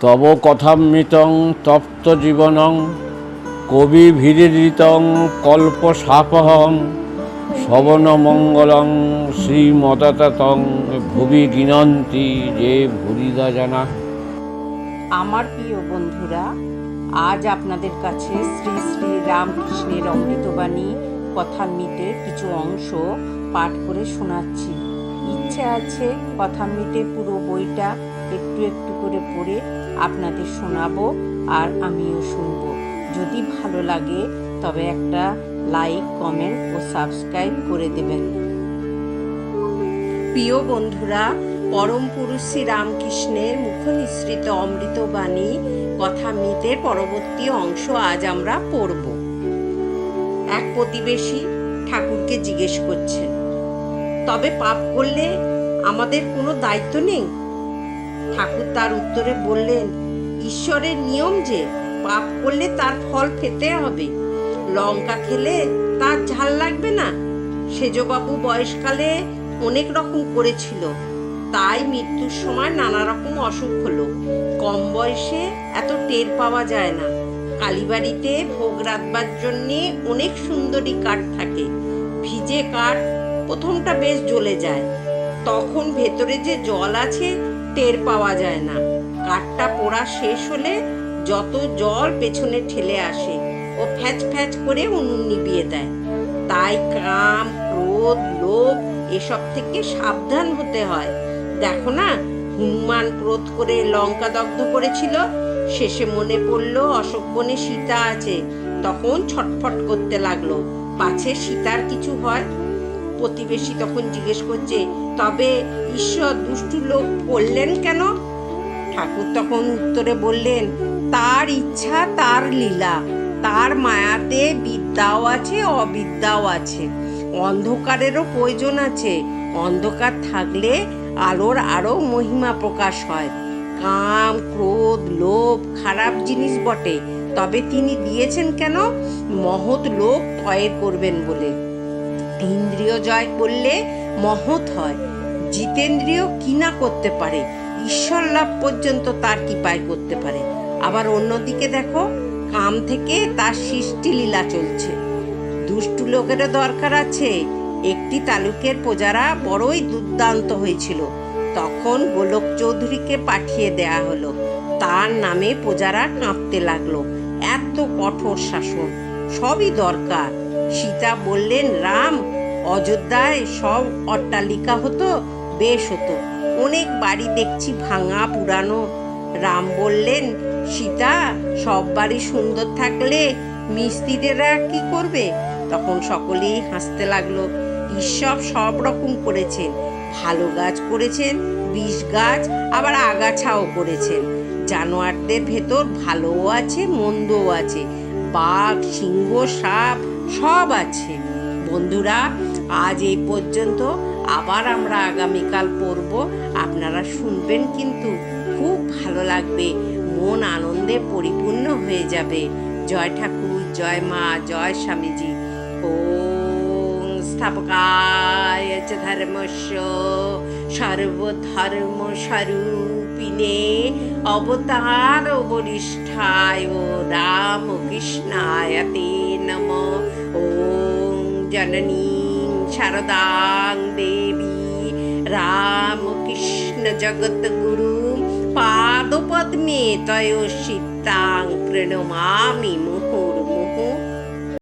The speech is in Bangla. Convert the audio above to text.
তব কথামৃতং তপ্ত জীবনং কবিভিরিতং কল্পসাপহং শ্রবণমঙ্গলং শ্রীমদততং ভুবি গিনন্তি যে ভুরিদা জানা। আমার প্রিয় বন্ধুরা, আজ আপনাদের কাছে শ্রী শ্রী রামকৃষ্ণের অমৃতবাণী কথামৃতের কিছু অংশ পাঠ করে শোনাচ্ছি। ইচ্ছে আছে কথামৃতের পুরো বইটা একটু একটু করে পড়ে আপনাদের শোনাবো আর আমিও শুনবো। যদি ভালো লাগে তবে একটা লাইক, কমেন্ট ও সাবস্ক্রাইব করে দেবেন। প্রিয় বন্ধুরা, পরম পুরুষ শ্রী রামকৃষ্ণের মুখ নিঃসৃত অমৃতবাণী কথামৃতের পরবর্তী অংশ আজ আমরা পড়ব। এক প্রতিবেশী ঠাকুরকে জিজ্ঞেস করছেন, তবে পাপ করলে আমাদের কোনো দায়িত্ব নেই? ঠাকুর তার উত্তরে বললেন, ঈশ্বরের নিয়ম যে পাপ করলে তার ফল পেতে হবে। লঙ্কা খেলে তার ঝাল লাগবে না? সেজবাবু বয়সকালে অনেক রকম করেছিল, তাই মৃত্যুর সময় নানা রকম অসুখ হলো। কম বয়সে এত টের পাওয়া যায় না। কালীবাড়িতে ভোগ রাখবার জন্যে অনেক সুন্দরী কাঠ থাকে। ভিজে কাঠ প্রথমটা বেশ জ্বলে যায়, তখন ভেতরে যে জল আছে টের পাওয়া যায় না। কাঠটা পোড়া শেষ হলে যত জল পেছনে ঠেলে আসে ও ফ্যাচ ফ্যাচ করে উনুন নিভিয়ে দেয়। তাই কাম, ক্রোধ, লোভ এসব থেকে সাবধান হতে হয়। দেখো না, হনুমান ক্রোধ করে লঙ্কা দগ্ধ করেছিল। শেষে মনে পড়লো অশোক বনে সীতা আছে, তখন ছটফট করতে লাগলো, পাছে সীতার কিছু হয়। প্রতিবেশী তখন জিজ্ঞেস করছে, তবে ঈশ্বর দুষ্টু লোক করলেন কেন? ঠাকুর তখন উত্তরে বললেন, তার ইচ্ছা, তার লীলা, তার মায়াতে বিদ্যাও আছে, অবিদ্যাও আছে। অন্ধকারেরও প্রয়োজন আছে। অন্ধকার থাকলে আলোর আরো মহিমা প্রকাশ হয়। কাম, ক্রোধ, লোভ খারাপ জিনিস বটে, তবে তিনি দিয়েছেন কেন? মহৎ লোক তয়ের করবেন বলে। ইন্দ্রিয় জয় করলে মহৎ হয়। জিতেন্দ্রিয় কি না করতে পারে, ঈশ্বর লাভ পর্যন্ত তার কৃপায় করতে পারে। আবার অন্যদিকে দেখো, কাম থেকে তার সৃষ্টি লীলা চলছে। দুষ্টু লোকেরও দরকার আছে। একটি তালুকের প্রজারা বড়ই দুর্দান্ত হয়েছিল, তখন গোলক চৌধুরীকে পাঠিয়ে দেয়া হলো। তার নামে প্রজারা কাঁপতে লাগলো। এত কঠোর শাসন, সবই দরকার। সীতা বললেন, রাম, অযোধ্যায় সব অট্টালিকা হতো, বেশ হতো। অনেক বাড়ি দেখছি ভাঙা পুরানো। রাম বললেন, সীতা, সব বাড়ি সুন্দর থাকলে মিস্ত্রিরা কি করবে? তখন সকলেই হাসতে লাগলো। ঈশ্বর সব রকম করেছেন, ভালো গাছ করেছেন, বিষ গাছ, আবার আগাছাও করেছেন। জানোয়ারদের ভেতর ভালোও আছে, মন্দও আছে। বাঘ, সিংহ, সাপ সব আছে। বন্ধুরা, আজ এই পর্যন্ত। আবার আমরা আগামীকাল পড়ব। আপনারা শুনবেন, কিন্তু খুব ভালো লাগবে, মন আনন্দে পরিপূর্ণ হয়ে যাবে। জয় ঠাকুর, জয় মা, জয় স্বামীজি। ওম স্থাপকায় চ ধর্মস্য সর্বধর্ম স্বরূপিণে অবতার বরিষ্ঠায় রামকৃষ্ণায় তে নমঃ। ওম জননী শারদাং দেবী রামকৃষ্ণ জগৎগুরু পাদপদ্মে তয়োষিতাং প্রণমামি মুহুর্মুহু।